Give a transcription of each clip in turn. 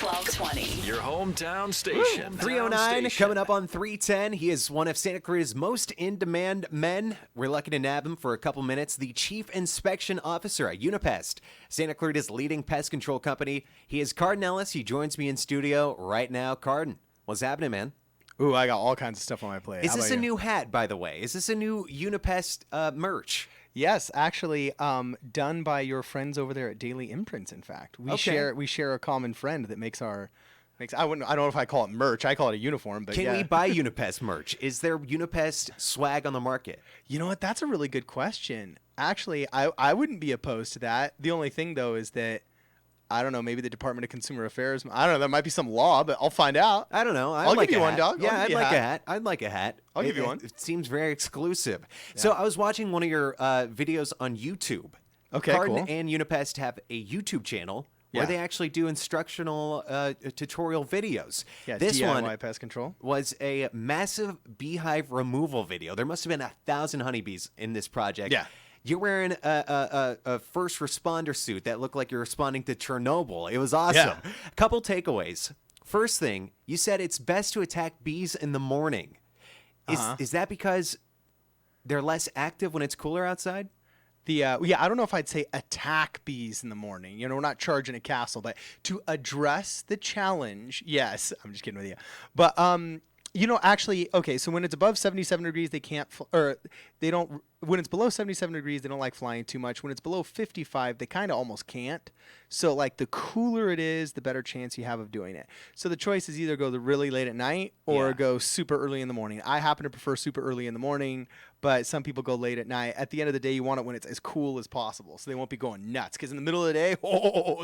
1220. Your hometown station. 309 coming up on 310. He is one of Santa Clarita's most in-demand men. We're lucky to nab him for a couple minutes. The Chief Inspection Officer at Unipest, Santa Clarita's leading pest control company. He is Cardon Ellis. He joins me in studio right now. Cardon, what's happening, man? Ooh, I got all kinds of stuff on my plate. Is this a new hat, by the way? Is this a new Unipest merch? Yes, actually, done by your friends over there at Daily Imprints. In fact, we share a common friend that makes our. I don't know if I call it merch. I call it a uniform. But Can we buy Unipest merch? Is there Unipest swag on the market? You know what? That's a really good question. Actually, I wouldn't be opposed to that. The only thing though is that I don't know. Maybe the Department of Consumer Affairs. I don't know. There might be some law, but I'll find out. I don't know. I'll give you one, dog. Yeah, I'd like a hat. I'd like a hat. I'll give you one. It seems very exclusive. Yeah. So I was watching one of your videos on YouTube. Okay, Cardon cool. and Unipest have a YouTube channel where they actually do instructional tutorial videos. Yeah, this DIY one pest control was a massive beehive removal video. There must have been 1,000 honeybees in this project. Yeah. You're wearing a first responder suit that looked like you're responding to Chernobyl. It was awesome. Yeah. A couple takeaways. First thing, you said it's best to attack bees in the morning. Is that because they're less active when it's cooler outside? I don't know if I'd say attack bees in the morning. You know, we're not charging a castle, but to address the challenge, yes. I'm just kidding with you. But actually, okay, so when it's above 77 degrees, they can't, they don't, when it's below 77 degrees, they don't like flying too much. When it's below 55, they kind of almost can't. So, like, the cooler it is, the better chance you have of doing it. So the choice is either go really late at night or go super early in the morning. I happen to prefer super early in the morning, but some people go late at night. At the end of the day, you want it when it's as cool as possible, so they won't be going nuts. Because in the middle of the day,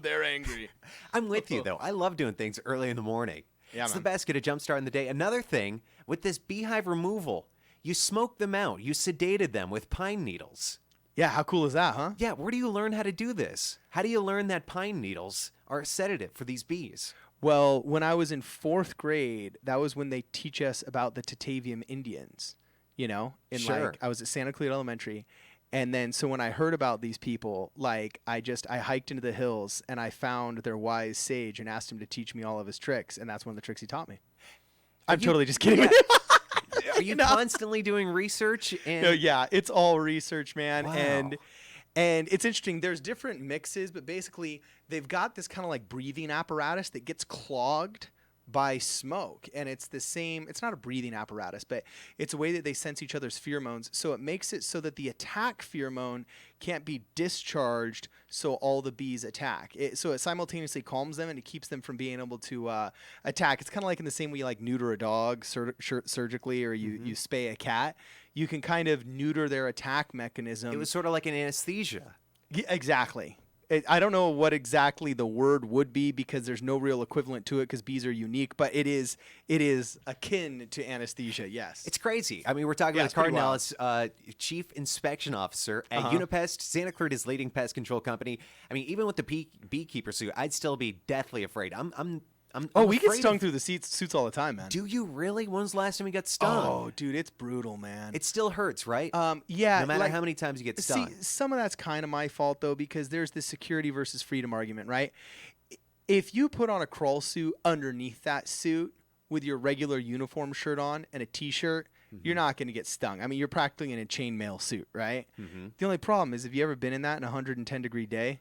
they're angry. I'm with you, though. I love doing things early in the morning. Yeah, it's man. the best. Get a jump start in the day. Another thing, with this beehive removal, you smoked them out. You sedated them with pine needles. Yeah, how cool is that, huh? Yeah, where do you learn how to do this? How do you learn that pine needles are a sedative for these bees? Well, when I was in 4th grade, that was when they teach us about the Tatavium Indians, you know? I was at Santa Clarita Elementary. And then, so when I heard about these people, like, I hiked into the hills and I found their wise sage and asked him to teach me all of his tricks. And that's one of the tricks he taught me. I'm totally just kidding. Are you constantly doing research? And Yeah, it's all research, man. Wow. And it's interesting. There's different mixes, but basically they've got this kind of like breathing apparatus that gets clogged by smoke, and it's the same. It's not a breathing apparatus, but it's a way that they sense each other's pheromones. So it makes it so that the attack pheromone can't be discharged, so all the bees attack. So it simultaneously calms them and it keeps them from being able to attack. It's kind of like in the same way you like neuter a dog surgically, or you spay a cat. You can kind of neuter their attack mechanism. it was sort of like an anesthesia. Yeah, exactly. I don't know what exactly the word would be because there's no real equivalent to it because bees are unique, but it is akin to anesthesia, yes. It's crazy. I mean, we're talking about Cardon Ellis, Chief Inspection Officer at Unipest, Santa Clarita's leading pest control company. I mean, even with the beekeeper suit, I'd still be deathly afraid. We get stung through the suits all the time, man. Do you really? When's the last time you got stung? Oh, dude, it's brutal, man. It still hurts, right? Yeah. No matter how many times you get stung. See, some of that's kind of my fault, though, because there's this security versus freedom argument, right? If you put on a crawl suit underneath that suit with your regular uniform shirt on and a T-shirt, you're not going to get stung. I mean, you're practically in a chainmail suit, right? The only problem is, have you ever been in that in a 110-degree day?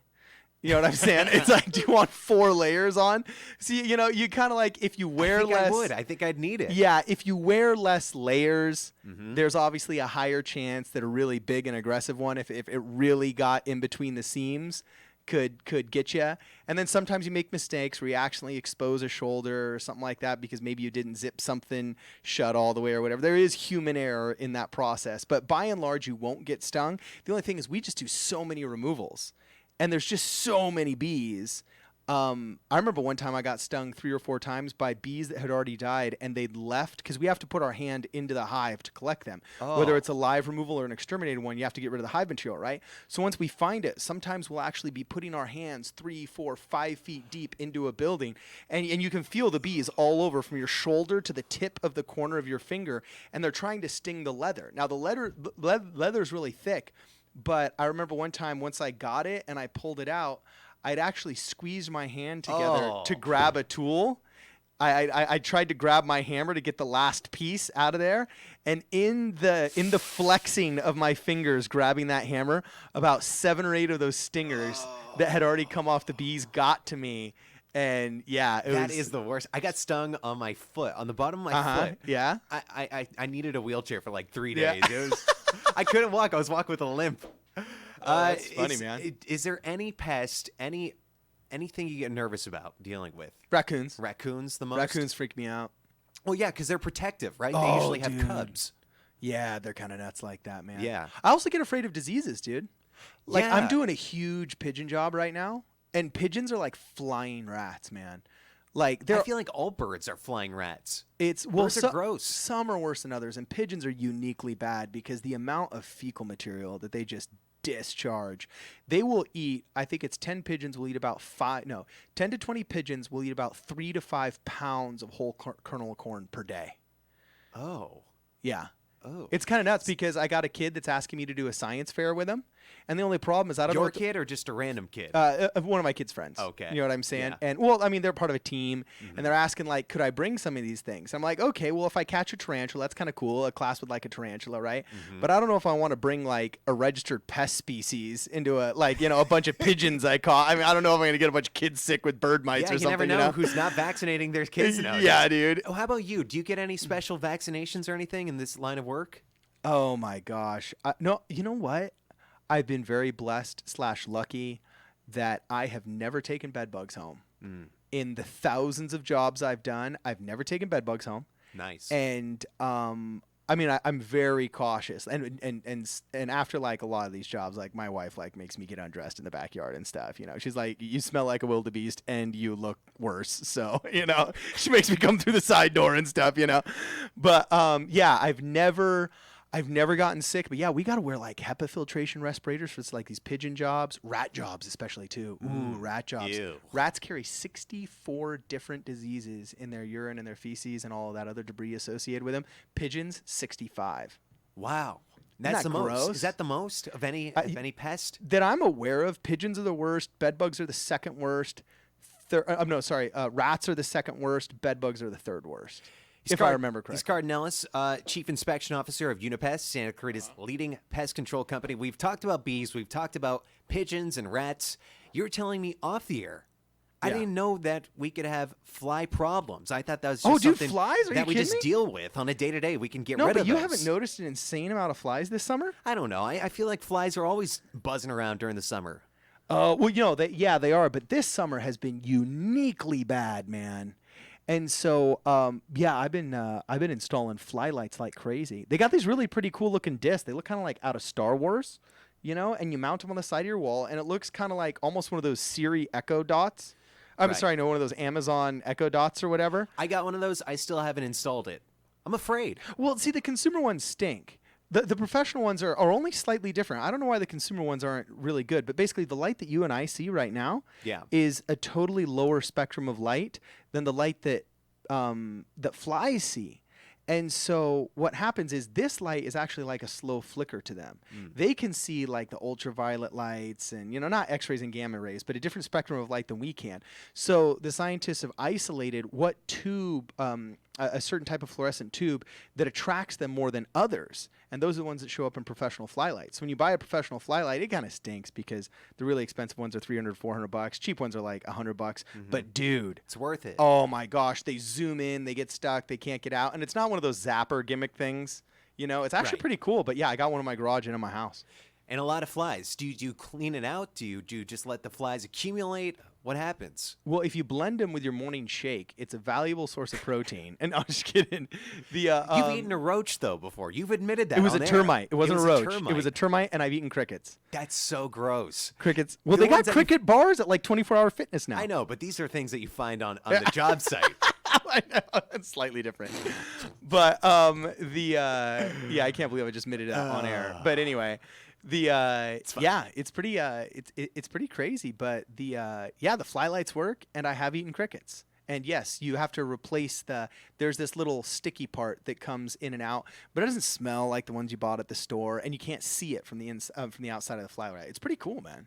You know what I'm saying? It's like, do you want 4 layers on? See, you know, you kind of like, if you wear less. I would. I think I'd need it. Yeah, if you wear less layers, there's obviously a higher chance that a really big and aggressive one, if it really got in between the seams, could get you. And then sometimes you make mistakes where you accidentally expose a shoulder or something like that because maybe you didn't zip something shut all the way or whatever. There is human error in that process. But by and large, you won't get stung. The only thing is we just do so many removals. And there's just so many bees. I remember one time I got stung 3 or 4 times by bees that had already died, and they'd left because we have to put our hand into the hive to collect them. Whether it's a live removal or an exterminated one, you have to get rid of the hive material, right? So once we find it, sometimes we'll actually be putting our hands 3, 4, 5 feet deep into a building, and you can feel the bees all over from your shoulder to the tip of the corner of your finger, and they're trying to sting the leather. Now, the leather's really thick. But I remember one time, once I got it and I pulled it out, I'd actually squeezed my hand together to grab a tool. I tried to grab my hammer to get the last piece out of there, and in the flexing of my fingers grabbing that hammer, about 7 or 8 of those stingers that had already come off the bees got to me. And yeah, that is the worst. I got stung on my foot, on the bottom of my foot. Yeah. I needed a wheelchair for like 3 days. It was, I couldn't walk. I was walking with a limp. That's funny, man. Is there any pest, anything you get nervous about dealing with? Raccoons. Raccoons the most? Raccoons freak me out. Well, yeah, because they're protective, right? They usually have cubs. Yeah, they're kind of nuts like that, man. Yeah. I also get afraid of diseases, dude. Like, Yeah. I'm doing a huge pigeon job right now, and pigeons are like flying rats, man. Like, I feel like all birds are flying rats. Birds are gross. Some are worse than others, and pigeons are uniquely bad because the amount of fecal material that they just discharge. They will eat, I think it's 10 pigeons will eat about 10 to 20 pigeons will eat about 3 to 5 pounds of whole kernel of corn per day. Oh. Yeah. Oh. It's kind of nuts because I got a kid that's asking me to do a science fair with him. And the only problem is I don't know. Your kid or just a random kid? One of my kids' friends. Okay. You know what I'm saying? Yeah. And, well, I mean, they're part of a team, and they're asking, like, could I bring some of these things? I'm like, okay, well, if I catch a tarantula, that's kind of cool. A class would like a tarantula, right? But I don't know if I want to bring, like, a registered pest species into a bunch of pigeons I caught. I mean, I don't know if I'm going to get a bunch of kids sick with bird mites or you something. never know who's not vaccinating their kids now. Yeah, dude. Oh, how about you? Do you get any special vaccinations or anything in this line of work? Oh, my gosh. No, you know what? I've been very blessed / lucky that I have never taken bed bugs home. In the thousands of jobs I've done, I've never taken bed bugs home. Nice. And I mean, I'm very cautious. And after like a lot of these jobs, like my wife like makes me get undressed in the backyard and stuff. You know, she's like, you smell like a wildebeest and you look worse. So, you know, she makes me come through the side door and stuff, you know. But yeah, I've never gotten sick, but yeah, we got to wear like HEPA filtration respirators for like these pigeon jobs, rat jobs especially too. Ooh, rat jobs. Ew. Rats carry 64 different diseases in their urine and their feces and all of that other debris associated with them. Pigeons, 65. Wow. That's Isn't the that most. gross? Is that the most of any pest? That I'm aware of. Pigeons are the worst. Bed bugs are the second worst. Rats are the second worst. Bed bugs are the third worst. If I remember correctly. He's Cardon Ellis, Chief Inspection Officer of Unipest, Santa Clarita's leading pest control company. We've talked about bees. We've talked about pigeons and rats. You're telling me off the air. I didn't know that we could have fly problems. I thought that was just something flies? Are that you we just kidding me? deal with on a day-to-day. We can get No, rid but of you those. haven't noticed an insane amount of flies this summer? I don't know. I feel like flies are always buzzing around during the summer. Well, you know, they are. But this summer has been uniquely bad, man. And so, I've been installing fly lights like crazy. They got these really pretty cool looking discs. They look kind of like out of Star Wars, you know, and you mount them on the side of your wall, and it looks kind of like almost one of those Siri Echo Dots. I'm Right. sorry, no, one of those Amazon Echo Dots or whatever. I got one of those. I still haven't installed it. I'm afraid. Well, see, the consumer ones stink. The professional ones are only slightly different. I don't know why the consumer ones aren't really good, but basically the light that you and I see right now is a totally lower spectrum of light than the light that that flies see. And so what happens is this light is actually like a slow flicker to them. They can see like the ultraviolet lights and, you know, not X-rays and gamma rays, but a different spectrum of light than we can. So the scientists have isolated what tube, a certain type of fluorescent tube that attracts them more than others. And those are the ones that show up in professional fly lights. When you buy a professional fly light, it kind of stinks because the really expensive ones are $300, $400. Cheap ones are like $100. But dude, It's worth it. oh my gosh, they zoom in, they get stuck, they can't get out. And it's not one of those zapper gimmick things. You know, it's actually Right. pretty cool. But yeah, I got one in my garage and in my house. And a lot of flies. Do you clean it out? Do you just let the flies accumulate? What happens? Well, if you blend them with your morning shake, it's a valuable source of protein. And I'm just kidding. You've eaten a roach, though, before. You've admitted that. It was on a air. termite. It wasn't a roach. Termite. It was a termite, and I've eaten crickets. That's so gross. Crickets. Well, The they got ones that cricket bars at like 24-hour fitness now. I know, but these are things that you find on the job site. I know. It's slightly different. But yeah, I can't believe I just admitted that on air. But anyway, it's pretty it's pretty crazy. But the fly lights work, and I have eaten crickets. And yes, you have to replace there's this little sticky part that comes in and out, but it doesn't smell like the ones you bought at the store, and you can't see it from the outside of the fly light. It's pretty cool, man.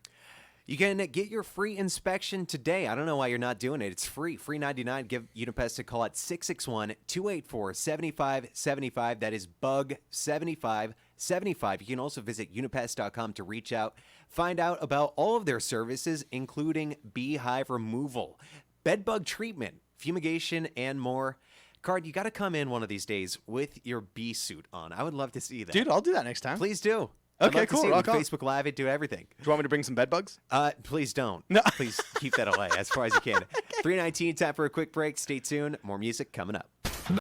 You can get your free inspection today. I don't know why you're not doing it. It's free. Free 99. Give Unipest a call at 661-284-7575. That is bug 7575. You can also visit unipest.com to reach out. Find out about all of their services, including beehive removal, bedbug treatment, fumigation, and more. Card, you got to come in one of these days with your bee suit on. I would love to see that. Dude, I'll do that next time. Please do. Okay, I'd love cool. To see it. Rock on. Facebook Live it, do everything. Do you want me to bring some bed bugs? Please don't. No. Please keep that away as far as you can. 3:19, time for a quick break. Stay tuned. More music coming up.